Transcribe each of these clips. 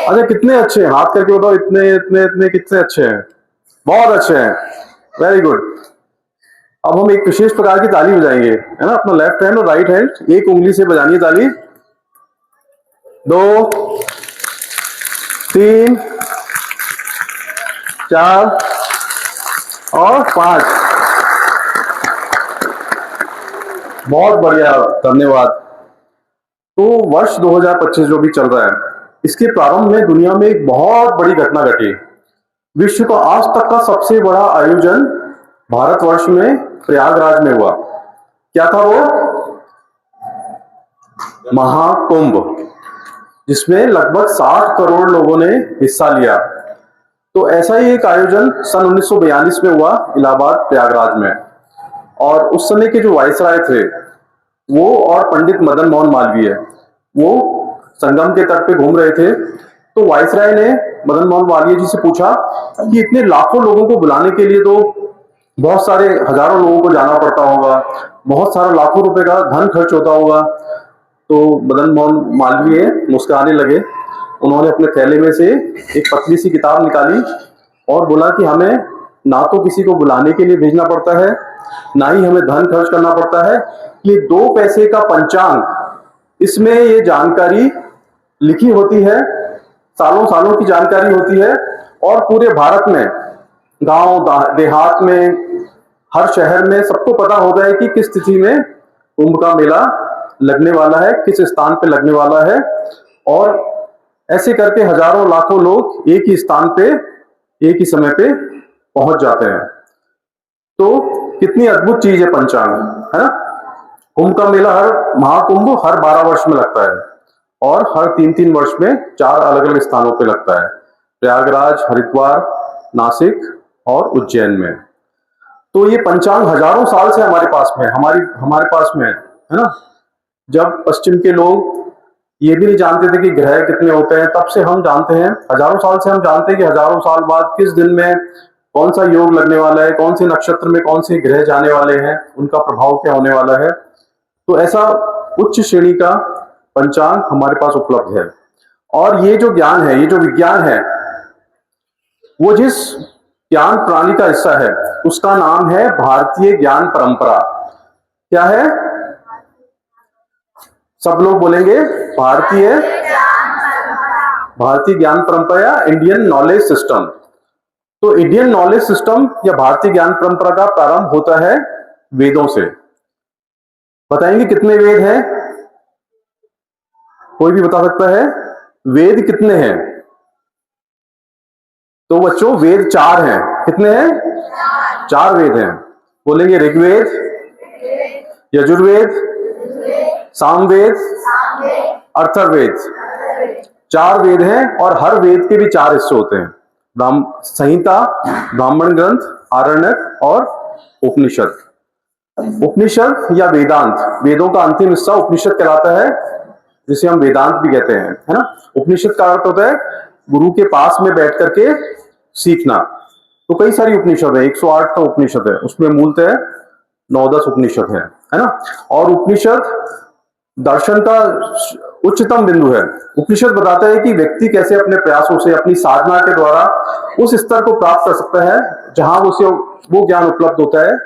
अच्छा, कितने अच्छे हैं, हाथ करके बताओ, इतने इतने इतने कितने अच्छे हैं, बहुत अच्छे हैं, वेरी गुड। अब हम एक विशेष प्रकार की ताली बजाएंगे, है ना। अपना लेफ्ट हैंड और राइट हैंड एक उंगली से बजानी है ताली। 2, 3, 4 और 5। बहुत बढ़िया, धन्यवाद। तो वर्ष 2025 जो भी चल रहा है, इसके प्रारंभ में दुनिया में एक बहुत बड़ी घटना घटी। विश्व का आज तक का सबसे बड़ा आयोजन भारतवर्ष में प्रयागराज में हुआ। क्या था वो? महाकुंभ, जिसमें लगभग 60 करोड़ लोगों ने हिस्सा लिया। तो ऐसा ही एक आयोजन सन 1942 में हुआ इलाहाबाद प्रयागराज में। और उस समय के जो वायसराय थे वो और पंडित मदन मोहन मालवीय, वो संगम के तट पे घूम रहे थे। तो वायसराय ने मदन मोहन मालवीय जी से पूछा कि इतने लाखों लोगों को बुलाने के लिए तो बहुत सारे हजारों लोगों को जाना पड़ता होगा, बहुत सारा लाखों रुपए का धन खर्च होता होगा। तो मदन मोहन मालवीय मुस्कुराने लगे। उन्होंने अपने थैले में से एक पतली सी किताब निकाली और बोला कि हमें ना तो किसी को बुलाने के लिए भेजना पड़ता है, ना ही हमें धन खर्च करना पड़ता है। ये 2 पैसे का पंचांग, इसमें ये जानकारी लिखी होती है, सालों सालों की जानकारी होती है। और पूरे भारत में, गांव देहात में, हर शहर में सबको पता होता है कि किस तिथि में कुंभ का मेला लगने वाला है, किस स्थान पे लगने वाला है। और ऐसे करके हजारों लाखों लोग एक ही स्थान पे एक ही समय पे पहुंच जाते हैं। तो कितनी अद्भुत चीज है पंचांग, है ना। कुंभ का मेला, हर महाकुंभ हर 12 वर्ष में लगता है और हर 3-3 वर्ष में 4 अलग अलग स्थानों पे लगता है, प्रयागराज, हरिद्वार, नासिक और उज्जैन में। तो ये पंचांग हजारों साल से हमारे पास में, हमारे पास में है ना। जब पश्चिम के लोग ये भी नहीं जानते थे कि ग्रह कितने होते हैं, तब से हम जानते हैं, हजारों साल से हम जानते हैं कि हजारों साल बाद किस दिन में कौन सा योग लगने वाला है, कौन से नक्षत्र में कौन से ग्रह जाने वाले हैं, उनका प्रभाव क्या होने वाला है। तो ऐसा उच्च श्रेणी का पंचांग हमारे पास उपलब्ध है। और ये जो ज्ञान है, ये जो विज्ञान है, वो जिस ज्ञान प्रणाली का हिस्सा है उसका नाम है भारतीय ज्ञान परंपरा। क्या है? सब लोग बोलेंगे, भारतीय ज्ञान परंपरा या इंडियन नॉलेज सिस्टम। तो इंडियन नॉलेज सिस्टम या भारतीय ज्ञान परंपरा का प्रारंभ होता है वेदों से। बताएंगे कितने वेद हैं? कोई भी बता सकता है? वेद कितने हैं? तो बच्चों, वेद 4 हैं। कितने हैं? 4 वेद हैं। बोलेंगे ऋग्वेद, यजुर्वेद, सामवेद, अथर्ववेद। 4 वेद हैं और हर वेद के भी 4 हिस्से होते हैं, संहिता, ब्राह्मण ग्रंथ, आरण्यक और उपनिषद। उपनिषद या वेदांत, वेदों का अंतिम हिस्सा उपनिषद कहलाता है, जिसे हम वेदांत भी कहते हैं, है ना। उपनिषद का अर्थ होता है गुरु के पास में बैठ करके सीखना। तो कई सारी उपनिषद है, 108 तो उपनिषद है, उसमें मूलतः 9-10 उपनिषद है ना। और उपनिषद दर्शन का उच्चतम बिंदु है। उपनिषद बताता है कि व्यक्ति कैसे अपने प्रयासों से, अपनी साधना के द्वारा उस स्तर को प्राप्त कर सकता है जहां उसे वो ज्ञान उपलब्ध होता है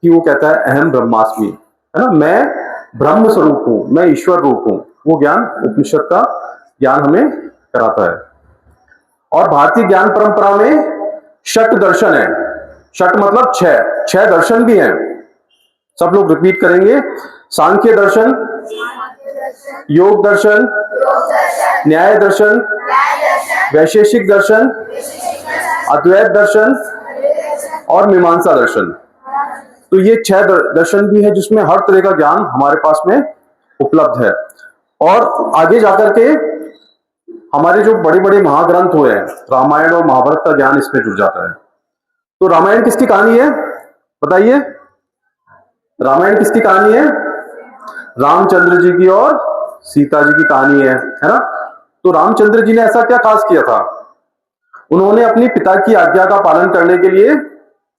कि वो कहता है अहम ब्रह्मास्मि, है ना, मैं ब्रह्म स्वरूप हूं, मैं ईश्वर रूप हूं। वो ज्ञान, उपनिषद का ज्ञान हमें कराता है। और भारतीय ज्ञान परंपरा में षट दर्शन है। षट मतलब 6 दर्शन भी हैं। सब लोग रिपीट करेंगे। सांख्य दर्शन, योग दर्शन, न्याय दर्शन, वैशेषिक दर्शन, अद्वैत दर्शन और मीमांसा दर्शन। तो ये 6 दर्शन भी है जिसमें हर तरह का ज्ञान हमारे पास में उपलब्ध है। और आगे जाकर के हमारे जो बड़े बड़े महाग्रंथ हुए हैं, रामायण और महाभारत का ज्ञान इसमें जुड़ जाता है। तो रामायण किसकी कहानी है? बताइए, रामायण किसकी कहानी है? रामचंद्र जी की और सीता जी की कहानी है ना। तो रामचंद्र जी ने ऐसा क्या खास किया था? उन्होंने अपने पिता की आज्ञा का पालन करने के लिए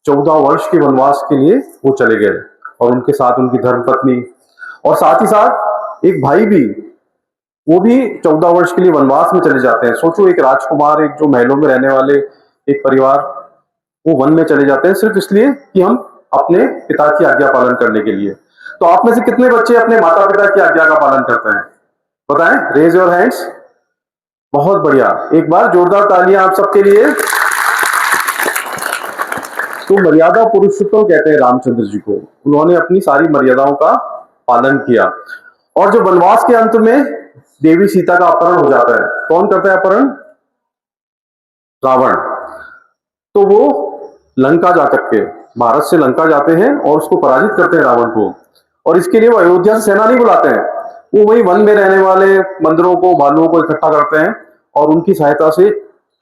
14 वर्ष के वनवास के लिए वो चले गए, और उनके साथ उनकी धर्मपत्नी और साथ ही साथ एक भाई भी वो भी 14 वर्ष के लिए वनवास में चले जाते हैं। सोचो, एक राजकुमार, एक जो महलों में रहने वाले एक परिवार, वो वन में चले जाते हैं सिर्फ इसलिए कि हम अपने पिता की आज्ञा पालन करने के लिए। तो आप में से कितने बच्चे अपने माता पिता की आज्ञा का पालन करते हैं? बताएं, रेज योर हैंड्स। बहुत बढ़िया, एक बार जोरदार तालियां आप सबके लिए। तो मर्यादा पुरुषोत्तम कहते हैं रामचंद्र जी को। उन्होंने अपनी सारी मर्यादाओं का पालन किया। और जब वनवास के अंत में देवी सीता का अपहरण हो जाता है, कौन करता है अपहरण? रावण। तो वो लंका जाकर के, भारत से लंका जाते हैं और उसको पराजित करते हैं रावण को। और इसके लिए वो अयोध्या से सेना नहीं बुलाते हैं, वो वही वन में रहने वाले मंदिरों को, भालुओं को इकट्ठा करते हैं और उनकी सहायता से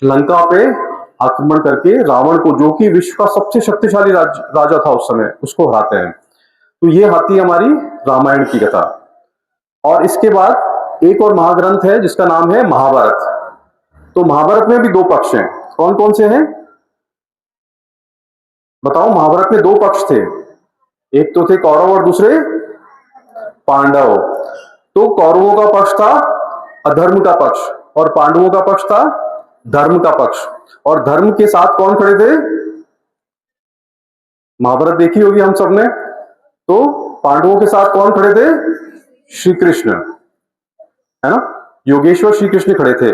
लंका पे आक्रमण करके रावण को, जो कि विश्व का सबसे शक्तिशाली राजा था उस समय, उसको हराते हैं। तो ये आती है हमारी रामायण की कथा। और इसके बाद एक और महाग्रंथ है जिसका नाम है महाभारत। तो महाभारत में भी दो पक्ष हैं। कौन कौन से हैं बताओ? महाभारत में दो पक्ष थे, एक तो थे कौरव और दूसरे पांडव। तो कौरवों का पक्ष था अधर्म का पक्ष और पांडवों का पक्ष था धर्म का पक्ष। और धर्म के साथ कौन खड़े थे? महाभारत देखी होगी हम सबने। तो पांडवों के साथ कौन खड़े थे? श्री कृष्ण, है ना, योगेश्वर श्री कृष्ण खड़े थे।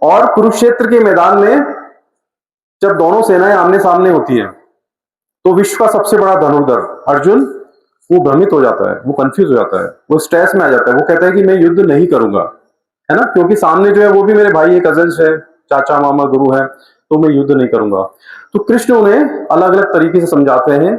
और कुरुक्षेत्र के मैदान में जब दोनों सेनाएं आमने सामने होती हैं, तो विश्व का सबसे बड़ा धनुर्धर अर्जुन, वो भ्रमित हो जाता है, वो कंफ्यूज हो जाता है, वो स्ट्रेस में आ जाता है। वो कहता है कि मैं युद्ध नहीं करूंगा, है ना, क्योंकि सामने जो है वो भी मेरे भाई है, कजन्स है, चाचा मामा गुरु है, तो मैं युद्ध नहीं करूंगा। तो कृष्ण उन्हें अलग अलग तरीके से समझाते हैं,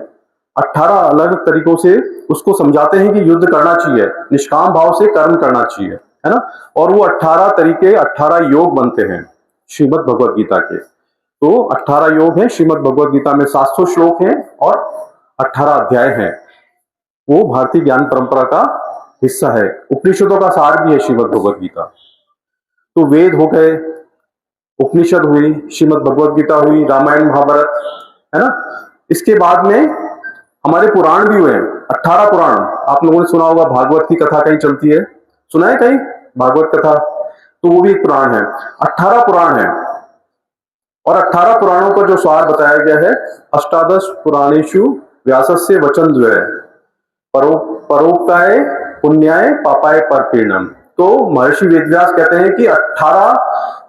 18 अलग अलग तरीकों से उसको समझाते हैं कि युद्ध करना चाहिए, निष्काम भाव से कर्म करना चाहिए, है ना। और वो 18 तरीके, 18 योग बनते हैं श्रीमद् भगवद गीता के। तो 18 योग हैं श्रीमद् भगवद गीता में, 700 श्लोक हैं और 18 अध्याय हैं। वो भारतीय ज्ञान परंपरा का हिस्सा है। उपनिषदों का सार भी है श्रीमद् भगवद गीता। तो वेद हो गए, उपनिषद हुई, श्रीमद् भगवद गीता हुई, रामायण महाभारत, है ना। इसके बाद में हमारे पुराण भी हुए हैं, 18 पुराण। आप लोगों ने सुना होगा, भागवत की कथा कहीं चलती है, सुना है कहीं भागवत कथा? तो वो भी एक पुराण है। 18 पुराण है और 18 पुराणों का जो सार बताया गया है, अष्टादश पुराणेषु व्यासस्य वचनद्वय परोक्ताय पुण्याय पापाय परपीड़नम। तो महर्षि वेदव्यास कहते हैं कि 18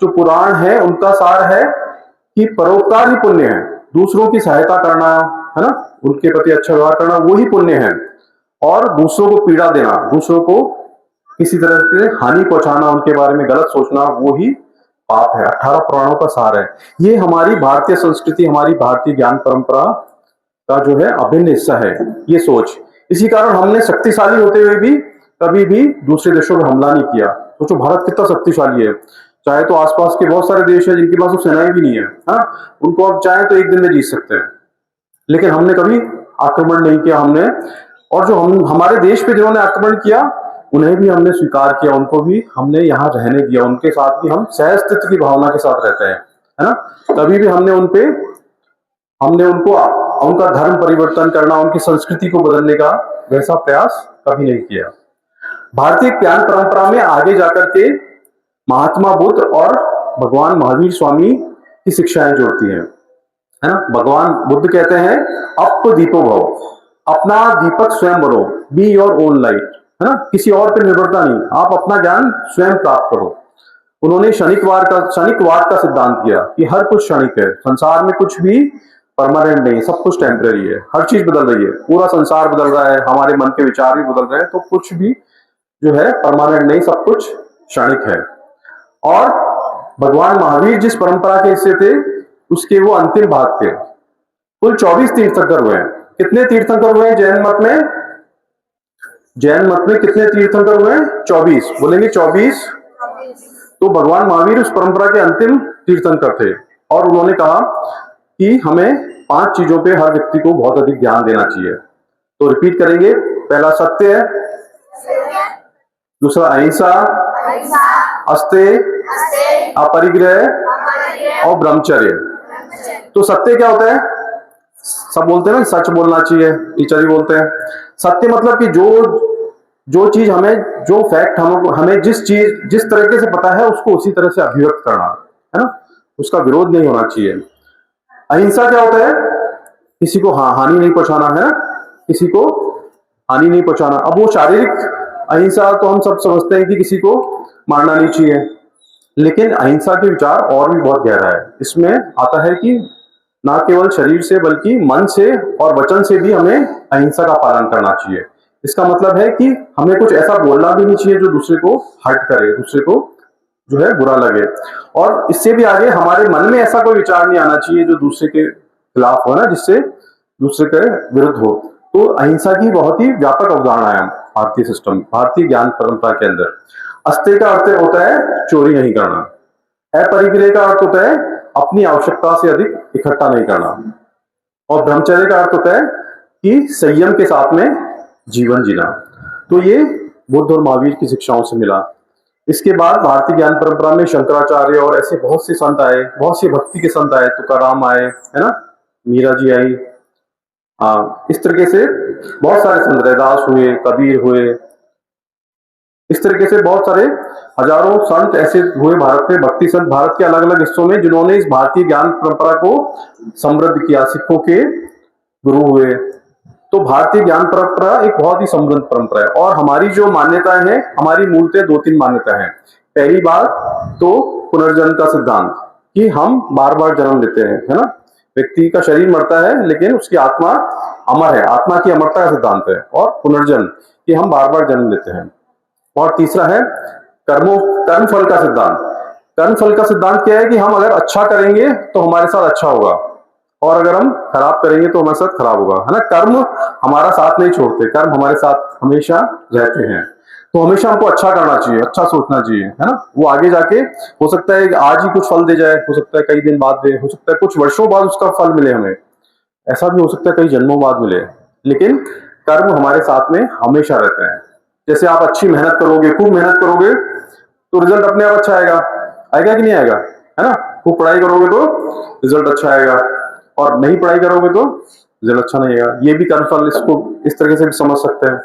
जो पुराण है उनका सार है कि परोपकार ही पुण्य है, दूसरों की सहायता करना, है ना, उनके प्रति अच्छा व्यवहार करना, वो ही पुण्य है। और दूसरों को पीड़ा देना, दूसरों को किसी तरह से हानि पहुंचाना, उनके बारे में गलत सोचना, वो ही पाप है। 18 पुराणों का सार है। ये हमारी भारतीय संस्कृति, हमारी भारतीय ज्ञान परंपरा का जो है अभिन्न हिस्सा है ये सोच। इसी कारण हमने शक्तिशाली होते हुए भी कभी भी दूसरे देशों पर हमला नहीं किया। सोचो भारत कितना शक्तिशाली है, चाहे तो आसपास के बहुत सारे देश हैं जिनके पास तो सेनाएं भी नहीं है, हाँ, उनको आप चाहे तो एक दिन में जीत सकते हैं, लेकिन हमने कभी आक्रमण नहीं किया। हमने, और जो हमारे देश पे जिन्होंने आक्रमण किया उन्हें भी हमने स्वीकार किया, उनको भी हमने यहाँ रहने दिया, उनके साथ भी हम सहअस्तित्व की भावना के साथ रहते हैं, है ना। कभी भी हमने उनको उनका धर्म परिवर्तन करना, उनकी संस्कृति को बदलने का वैसा प्रयास कभी नहीं किया। भारतीय ज्ञान परंपरा में आगे जाकर के महात्मा बुद्ध और भगवान महावीर स्वामी की शिक्षाएं जोड़ती हैं, है ना। भगवान बुद्ध कहते हैं अप दीपो भव, अपना दीपक स्वयं बनो, बी योर ओन लाइट, है ना, किसी और पर निर्भरता नहीं, आप अपना ज्ञान स्वयं प्राप्त करो। उन्होंने क्षणिकवाद का सिद्धांत दिया कि हर कुछ क्षणिक है, संसार में कुछ भी परमानेंट नहीं, सब कुछ टेम्पररी है, हर चीज बदल रही है, पूरा संसार बदल रहा है, हमारे मन के विचार भी बदल रहे हैं, तो कुछ भी जो है परमानेंट नहीं, सब कुछ क्षणिक है। और भगवान महावीर जिस परंपरा के हिस्से थे उसके वो अंतिम भाग थे। कुल 24 तीर्थंकर हुए हैं। कितने तीर्थंकर हुए हैं जैन मत में? जैन मत में कितने तीर्थंकर हुए हैं? 24। बोलेंगे 24। तो भगवान महावीर उस परंपरा के अंतिम तीर्थंकर थे और उन्होंने कहा कि हमें 5 चीजों पे हर व्यक्ति को बहुत अधिक ध्यान देना चाहिए। तो रिपीट करेंगे, पहला सत्य है, दूसरा अहिंसा, अस्तेय, अपरिग्रह और ब्रह्मचर्य। तो सत्य क्या होता है? सब बोलते हैं ना सच बोलना चाहिए, टीचर ही बोलते हैं। सत्य मतलब कि जो जो चीज हमें, जो फैक्ट हमें जिस तरीके से पता है उसको उसी तरह से अभिव्यक्त करना, है ना, उसका विरोध नहीं होना चाहिए। अहिंसा क्या होता है? किसी को हानि नहीं पहुंचाना, है ना, किसी को हानि नहीं पहुंचाना। अब वो शारीरिक अहिंसा तो हम सब समझते हैं कि किसी को मारना नहीं चाहिए, लेकिन अहिंसा के विचार और भी बहुत गहरा है। इसमें आता है कि ना केवल शरीर से बल्कि मन से और वचन से भी हमें अहिंसा का पालन करना चाहिए। इसका मतलब है कि हमें कुछ ऐसा बोलना भी नहीं चाहिए जो दूसरे को हर्ट करे, दूसरे को जो है बुरा लगे। और इससे भी आगे हमारे मन में ऐसा कोई विचार नहीं आना चाहिए जो दूसरे के खिलाफ हो ना, जिससे दूसरे के विरुद्ध हो। तो अहिंसा की बहुत ही व्यापक अवधारणा है भारतीय सिस्टम, भारतीय ज्ञान परंपरा के अंदर। अस्तेय का अर्थ होता है चोरी नहीं करना। अपरिग्रह का अर्थ होता है अपनी आवश्यकता से अधिक इकट्ठा नहीं करना। और ब्रह्मचर्य का अर्थ होता है कि संयम के साथ में जीवन जीना। तो ये बुद्ध और महावीर की शिक्षाओं से मिला। इसके बाद भारतीय ज्ञान परंपरा में शंकराचार्य और ऐसे बहुत से संत आए, बहुत से भक्ति के संत आए, तुकाराम आए, है ना, मीरा जी आई, इस तरीके से बहुत सारे संत, रैदास हुए, कबीर हुए, इस तरीके से बहुत सारे हजारों संत ऐसे हुए भारत में, भक्ति संत भारत के अलग अलग हिस्सों में, जिन्होंने इस भारतीय ज्ञान परंपरा को समृद्ध किया, सिखों के गुरु हुए। तो भारतीय ज्ञान परंपरा एक बहुत ही समृद्ध परंपरा है। और हमारी जो मान्यताएं हैं, हमारी मूलतः दो तीन मान्यताएं हैं। पहली बात तो पुनर्जन्म का सिद्धांत, कि हम बार बार जन्म लेते हैं, है ना, व्यक्ति का शरीर मरता है लेकिन उसकी आत्मा अमर है, आत्मा की अमरता का सिद्धांत है। और पुनर्जन्म, कि हम बार बार जन्म लेते हैं। और तीसरा है कर्म फल का सिद्धांत। कर्म फल का सिद्धांत क्या है कि हम अगर अच्छा करेंगे तो हमारे साथ अच्छा होगा, और अगर हम खराब करेंगे तो हमारे साथ खराब होगा, है ना। कर्म हमारा साथ नहीं छोड़ते, कर्म हमारे साथ हमेशा रहते हैं। तो हमेशा हमको अच्छा करना चाहिए, अच्छा सोचना चाहिए, है ना। वो आगे जाके हो सकता है आज ही कुछ फल दे जाए, हो सकता है कई दिन बाद दे, हो सकता है कुछ वर्षों बाद उसका फल मिले हमें, ऐसा भी हो सकता है कई जन्मों बाद मिले। लेकिन कर्म हमारे साथ में हमेशा रहता है। जैसे आप अच्छी मेहनत करोगे, खूब मेहनत करोगे, तो रिजल्ट अपने आप अच्छा आएगा, आएगा कि नहीं आएगा, है ना। खूब पढ़ाई करोगे तो रिजल्ट अच्छा आएगा, और नहीं पढ़ाई करोगे तो रिजल्ट अच्छा नहीं आएगा। ये भी कर्मफल, इसको इस तरीके से भी समझ सकते हैं।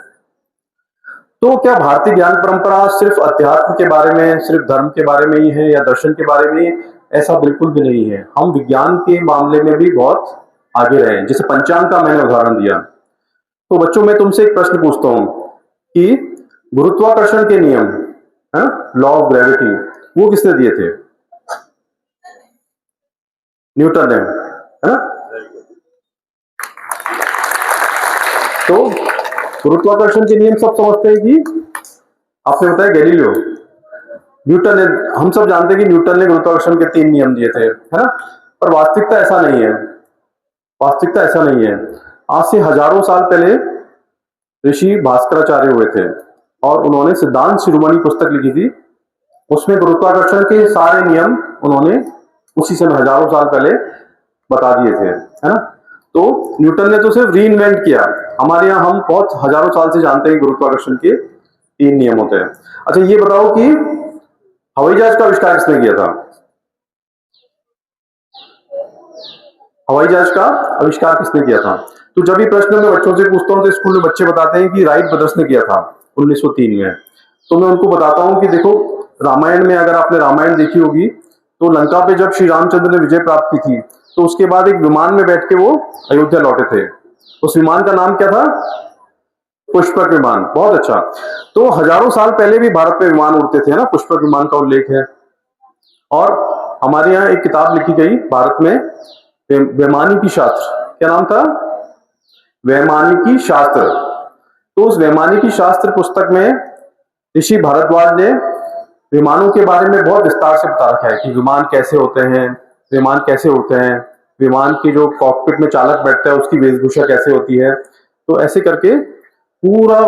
तो क्या भारतीय ज्ञान परंपरा सिर्फ अध्यात्म के बारे में, सिर्फ धर्म के बारे में ही है, या दर्शन के बारे में? ऐसा बिल्कुल भी नहीं है। हम विज्ञान के मामले में भी बहुत आगे रहे। जैसे पंचांग का मैंने उदाहरण दिया। तो बच्चों, मैं तुमसे एक प्रश्न पूछता हूं कि गुरुत्वाकर्षण के नियम, है, लॉ ऑफ ग्रेविटी, वो किसने दिए थे? न्यूटन ने, है ना। तो गुरुत्वाकर्षण के नियम सब समझते हैं कि आपने बताया गैलीलियो, न्यूटन ने, हम सब जानते हैं कि न्यूटन ने गुरुत्वाकर्षण के 3 नियम दिए थे, है ना। पर वास्तविकता ऐसा नहीं है, वास्तविकता ऐसा नहीं है। आज से हजारों साल पहले ऋषि भास्कराचार्य हुए थे, और उन्होंने सिद्धांत शिरोमणि पुस्तक लिखी थी। उसमें गुरुत्वाकर्षण के सारे नियम उन्होंने उसी समय हजारों साल पहले बता दिए थे, है ना। तो न्यूटन ने तो सिर्फ री इन्वेंट किया। हमारे यहाँ हम बहुत हजारों साल से जानते हैं गुरुत्वाकर्षण के 3 नियम होते हैं। अच्छा, ये बताओ कि हवाई जहाज का आविष्कार किसने किया था? हवाई जहाज का आविष्कार किसने किया था? तो जब भी प्रश्न मैं बच्चों से पूछता हूं तो स्कूल में बच्चे बताते हैं कि राइट ब्रदर्स ने किया था 1903 में। तो मैं उनको बताता हूं कि देखो, रामायण में, अगर आपने रामायण देखी होगी, तो लंका पे जब श्री रामचंद्र ने विजय प्राप्त की थी, तो उसके बाद एक विमान में बैठ के वो अयोध्या लौटे थे। उस विमान का नाम क्या था? पुष्पक विमान। बहुत अच्छा। तो हजारों साल पहले भी भारत में विमान उड़ते थे, ना, पुष्पक विमान का उल्लेख है। और हमारे यहाँ एक किताब लिखी गई भारत में, वैमानिकी शास्त्र। क्या नाम था? वैमानिकी शास्त्र। तो उस वैमानिकी शास्त्र पुस्तक में ऋषि भारद्वाज ने विमानों के बारे में बहुत विस्तार से बता रखा है कि विमान कैसे होते हैं, विमान कैसे उड़ते हैं, विमान की जो कॉकपिट में चालक बैठता है उसकी वेशभूषा कैसे होती है। तो ऐसे करके पूरा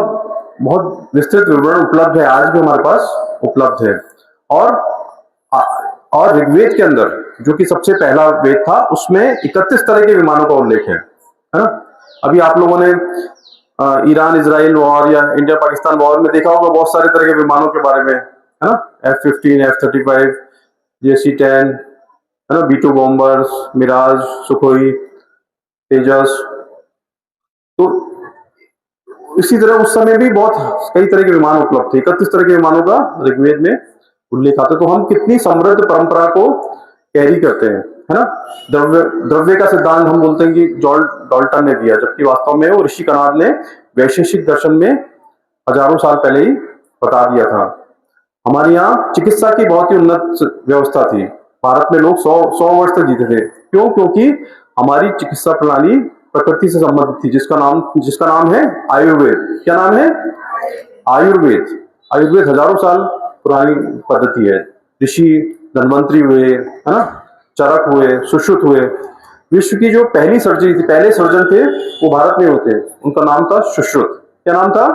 बहुत विस्तृत विवरण उपलब्ध है, आज भी हमारे पास उपलब्ध है। और और ऋग्वेद के अंदर, जो कि सबसे पहला वेद था, उसमें 31 तरह के विमानों का उल्लेख है ना। अभी आप लोगों ने ईरान इजराइल वॉर या इंडिया पाकिस्तान वॉर में देखा होगा बहुत सारे तरह के विमानों के बारे में, है ना। F-15, F-35, JC-10, है ना, B-2 बॉम्बर्स, मिराज, सुखोई, तेजस। तो इसी तरह उस समय भी बहुत कई तरह के विमान उपलब्ध थे, 31 तरह के विमानों का ऋग्वेद में उल्लेख आता है। तो हम कितनी समृद्ध परंपरा को कैरी करते हैं, है ना। द्रव्य द्रव्य का सिद्धांत हम बोलते हैं कि डॉल्टन ने दिया, जबकि वास्तव में वो ऋषि कणाद ने वैशेषिक दर्शन में हजारों साल पहले ही बता दिया था। हमारे यहाँ चिकित्सा की बहुत ही उन्नत व्यवस्था थी। भारत में लोग 100 वर्ष तक जीते थे। क्यों? क्योंकि हमारी चिकित्सा प्रणाली प्रकृति से संबंधित थी, जिसका नाम है आयुर्वेद। क्या नाम है? आयुर्वेद। आयुर्वेद हजारों साल पुरानी पद्धति है। ऋषि धन्वंतरी हुए, है ना, चरक हुए, सुश्रुत हुए। विश्व की जो पहली सर्जरी थी, पहले सर्जन थे, वो भारत में होते, उनका नाम था सुश्रुत। क्या नाम था?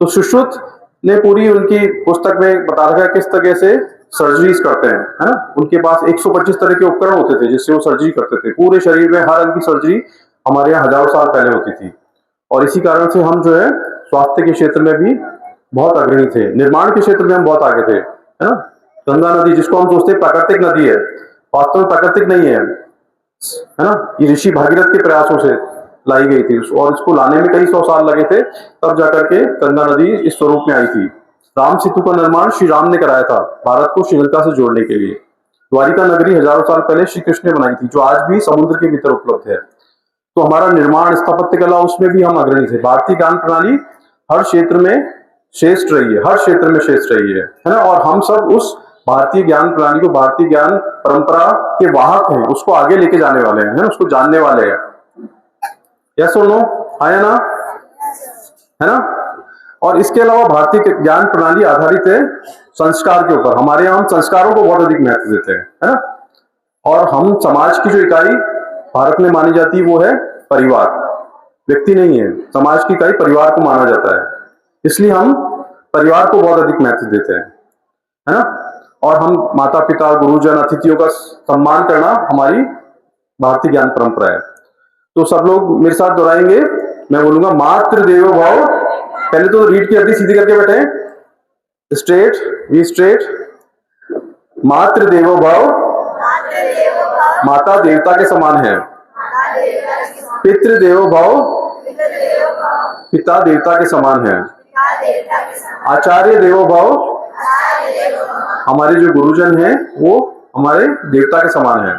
तो सुश्रुत ने पूरी उनकी पुस्तक में बता रखा है किस तरह से सर्जरीज करते हैं, है ना। उनके पास 125 तरह के उपकरण होते थे जिससे वो सर्जरी करते थे। पूरे शरीर में हर अंग की सर्जरी हमारे यहाँ हजारों साल पहले होती थी। और इसी कारण से हम जो है स्वास्थ्य के क्षेत्र में भी बहुत अग्रणी थे। निर्माण के क्षेत्र में हम बहुत आगे थे, है ना। गंगा नदी, जिसको हम सोचते हैं प्राकृतिक नदी है, वास्तव में प्राकृतिक नहीं है ना। ये ऋषि भागीरथ के प्रयासों से लाई गई थी और इसको लाने में कई 100 साल लगे थे, तब जाकर के गंगा नदी इस स्वरूप में आई थी। राम सेतु का निर्माण श्री राम ने कराया था, भारत को श्रीलंका से जोड़ने के लिए। द्वारिका नगरी हजारों साल पहले श्री कृष्ण ने बनाई थी, जो आज भी समुद्र के भीतर उपलब्ध है। तो हमारा निर्माण, स्थापत्य कला, उसमें भी हम अग्रणी थे। भारतीय ज्ञान प्रणाली हर क्षेत्र में श्रेष्ठ रही है, हर क्षेत्र में श्रेष्ठ रही है ना। और हम सब उस भारतीय ज्ञान प्रणाली को, भारतीय ज्ञान परंपरा के वाहक हैं, उसको आगे लेके जाने वाले हैं, उसको जानने वाले हैं। यस और नो? आया ना, है ना। और इसके अलावा भारतीय ज्ञान प्रणाली आधारित है संस्कार के ऊपर। हमारे यहाँ हम संस्कारों को बहुत अधिक महत्व देते हैं, है ना। और हम समाज की जो इकाई भारत में मानी जाती है वो है परिवार। व्यक्ति नहीं है, समाज की इकाई परिवार को माना जाता है, इसलिए हम परिवार को बहुत अधिक महत्व देते हैं, है ना। और हम माता पिता, गुरुजन, अतिथियों का सम्मान करना हमारी भारतीय ज्ञान परंपरा है। तो सब लोग मेरे साथ दोहराएंगे, मैं बोलूंगा मातृ देवो भव। पहले तो रीढ़ की हड्डी सीधी करके बैठे, स्ट्रेट, वी स्ट्रेट। मातृ देवो भव, माता देवता के समान है। पितृ देवो भव, पिता देवता के समान है। आचार्य देवो भव, हमारे जो गुरुजन हैं वो हमारे देवता के समान है।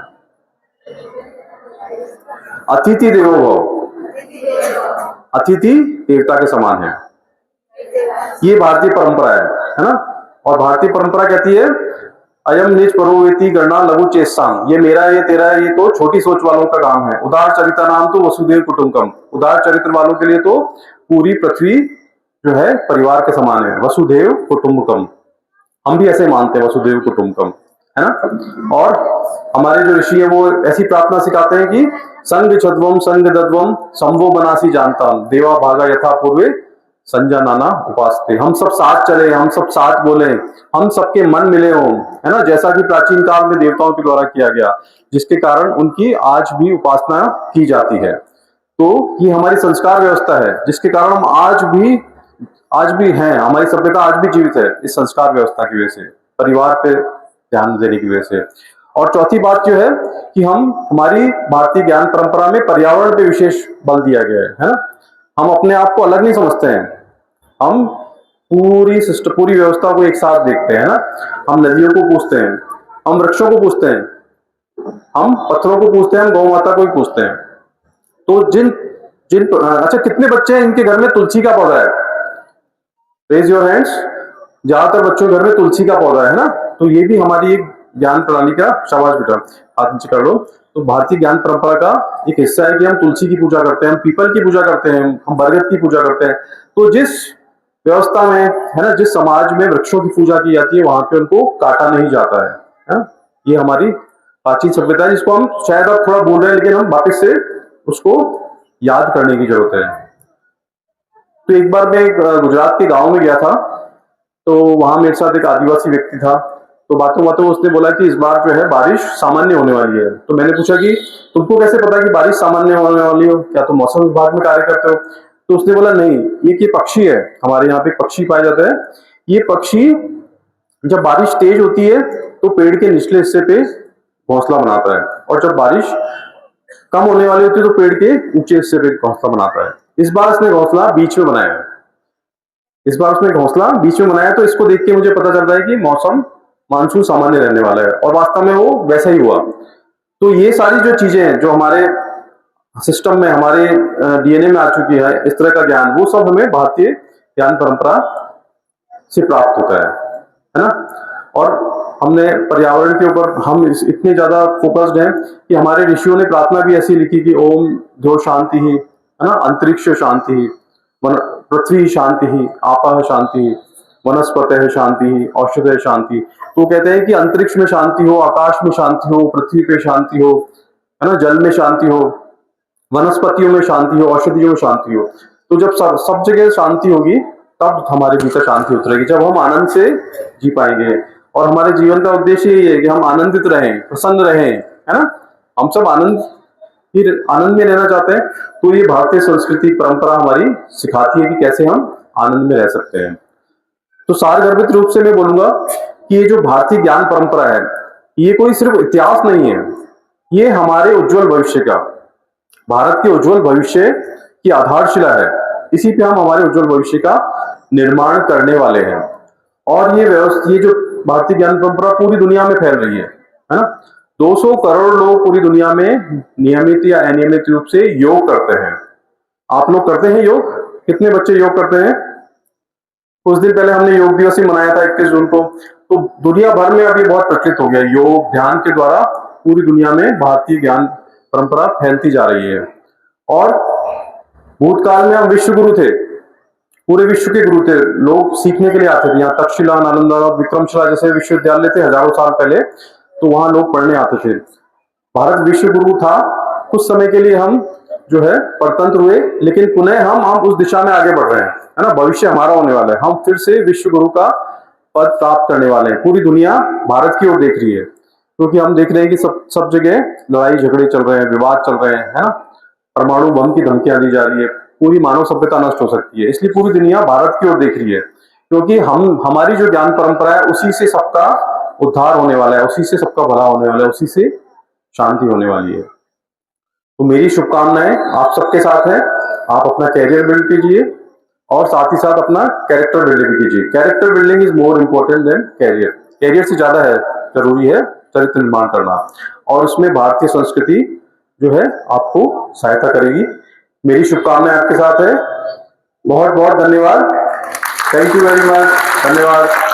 अतिथि देवो भव, अतिथि देवता के समान है। ये भारतीय परंपरा है ना। और भारतीय परंपरा कहती है अयम निज परोवेति गणना लघु चेष्टाम। ये मेरा है, ये तेरा है, ये तो छोटी सोच वालों का काम है। उदार चरित्र नाम तो वसुदेव कुटुंबकम। उदार चरित्र वालों के लिए तो पूरी पृथ्वी जो है परिवार के समान है। वसुदेव कुटुंबकम, हम भी ऐसे मानते हैं, वसुदेव कुटुंबकम, है ना। और हमारे जो ऋषि है वो ऐसी प्रार्थना सिखाते हैं कि संग छद्वम संग दद्वम संभो बनासी जानता देवा भागा यथा पूर्वे संजा नाना उपासते। हम सब साथ चले, हम सब साथ बोले, हम सबके मन मिले हों, है ना, जैसा कि प्राचीन काल में देवताओं के द्वारा किया गया, जिसके कारण उनकी आज भी उपासना की जाती है। तो ये हमारी संस्कार व्यवस्था है, जिसके कारण हम आज भी हैं, हमारी सभ्यता आज भी जीवित है इस संस्कार व्यवस्था की वजह से, परिवार पे ध्यान देने की वजह से। और चौथी बात जो है कि हमारी भारतीय ज्ञान परंपरा में पर्यावरण पे विशेष बल दिया गया है ना। हम अपने आप को अलग नहीं समझते हैं, हम पूरी व्यवस्था को एक साथ देखते हैं ना। हम नदियों को पूछते हैं, हम वृक्षों को पूछते हैं, हम पत्थरों को पूछते हैं, हम गौ माता को ही पूछते हैं। तो अच्छा, कितने बच्चे हैं इनके घर में तुलसी का पौधा है? Raise your hands. ज्यादातर बच्चों के घर में तुलसी का पौधा है ना। तो ये भी हमारी एक ज्ञान प्रणाली का, शाबाश बेटा, हाथ नीचे कर लो। तो भारतीय ज्ञान परंपरा का एक हिस्सा है कि हम तुलसी की पूजा करते हैं, हम पीपल की पूजा करते हैं, हम बरगद की पूजा करते हैं। तो जिस व्यवस्था में, है ना, जिस समाज में वृक्षों की पूजा की जाती है, वहां पे उनको काटा नहीं जाता है। ये हमारी प्राचीन सभ्यता है, जिसको हम शायद अब थोड़ा भूल रहे हैं, लेकिन हम वापिस से उसको याद करने की जरूरत है। तो एक बार मैं गुजरात के गांव में गया था, तो वहां मेरे साथ एक आदिवासी व्यक्ति था। तो बातों बातों में उसने बोला कि इस बार जो है बारिश सामान्य होने वाली है। तो मैंने पूछा कि तुमको कैसे पता कि बारिश सामान्य होने वाली हो, क्या तुम मौसम विभाग में कार्य करते हो? तो उसने बोला नहीं, ये पक्षी है, हमारे यहाँ पे पक्षी पाया जाता है। ये पक्षी जब बारिश तेज होती है तो पेड़ के निचले हिस्से पे घोंसला बनाता है, और जब बारिश कम होने वाली होती है तो पेड़ के ऊंचे हिस्से पे घोंसला बनाता है। इस बार इसने घोंसला बीच में बनाया है। इस बार उसने घोंसला बीच में बनाया, तो इसको देख के मुझे पता चल रहा है कि मौसम मानसून सामान्य रहने वाला है, और वास्तव में वो वैसा ही हुआ। तो ये सारी जो चीजें हैं जो हमारे सिस्टम में, हमारे डीएनए में आ चुकी है, इस तरह का ज्ञान, वो सब हमें भारतीय ज्ञान परंपरा से प्राप्त होता है ना। और हमने पर्यावरण के ऊपर हम इतने ज्यादा फोकस्ड हैं कि हमारे ऋषियों ने प्रार्थना भी ऐसी लिखी कि ओम द्यो शांति ही, है ना, अंतरिक्ष शांति ही, पृथ्वी शांति ही, आपः शांति ही, वनस्पति शांति, औषधि शांति। तो कहते हैं कि अंतरिक्ष में शांति हो, आकाश में शांति हो, पृथ्वी पे शांति हो, है ना, जल में शांति हो, वनस्पतियों में शांति हो, औषधियों में शांति हो। तो जब सब जगह शांति होगी तब हमारे भीतर शांति उतरेगी, जब हम आनंद से जी पाएंगे। और हमारे जीवन का उद्देश्य यही है कि हम आनंदित रहें, प्रसन्न रहें, है ना। हम सब आनंद में रहना चाहते हैं। तो ये भारतीय संस्कृति परंपरा हमारी सिखाती है कि कैसे हम आनंद में रह सकते हैं। तो सारगर्भित रूप से मैं बोलूंगा कि ये जो भारतीय ज्ञान परंपरा है, ये कोई सिर्फ इतिहास नहीं है, ये हमारे उज्जवल भविष्य का, भारत के उज्जवल भविष्य की आधारशिला है। इसी पे हम हमारे उज्जवल भविष्य का निर्माण करने वाले हैं। और ये जो भारतीय ज्ञान परंपरा पूरी दुनिया में फैल रही है ना। 200 करोड़ लोग पूरी दुनिया में नियमित या अनियमित रूप से योग करते हैं। आप लोग करते हैं योग? कितने बच्चे योग करते हैं? कुछ दिन पहले हमने योग दिवस ही मनाया था 21 जून को। तो दुनिया भर में अब ये बहुत प्रचलित हो गया। योग ध्यान के द्वारा पूरी दुनिया में भारतीय ज्ञान परंपरा फैलती जा रही है। और भूतकाल में हम विश्व गुरु थे, पूरे विश्व के गुरु थे, लोग सीखने के लिए आते थे। यहाँ तक्षशिला, नालंदा, विक्रमशिला जैसे विश्वविद्यालय थे हजारों साल पहले, तो वहां लोग पढ़ने आते थे। भारत विश्व गुरु था। कुछ समय के लिए हम जो है परतंत्र हुए, लेकिन पुनः हम उस दिशा में आगे बढ़ रहे हैं, है ना। भविष्य हमारा होने वाला है, हम फिर से विश्व गुरु का पद प्राप्त करने वाले हैं। पूरी दुनिया भारत की ओर देख रही है, क्योंकि हम देख रहे हैं कि सब जगह लड़ाई झगड़े चल रहे हैं, विवाद चल रहे हैं, है ना। परमाणु बम की धमकियां दी जा रही है, पूरी मानव सभ्यता नष्ट हो सकती है। इसलिए पूरी दुनिया भारत की ओर देख रही है, क्योंकि हमारी जो ज्ञान परंपरा है उसी से सबका उद्धार होने वाला है, उसी से सबका भला होने वाला है, उसी से शांति होने वाली है। तो मेरी शुभकामनाएं आप सबके साथ है। आप अपना कैरियर बिल्ड कीजिए और साथ ही साथ अपना कैरेक्टर बिल्ड भी कीजिए। Character building is more important than career. Career से ज्यादा है, जरूरी है चरित्र निर्माण करना, और उसमें भारतीय संस्कृति जो है आपको सहायता करेगी। मेरी शुभकामनाएं आपके साथ है। बहुत बहुत धन्यवाद। Thank you very much. धन्यवाद।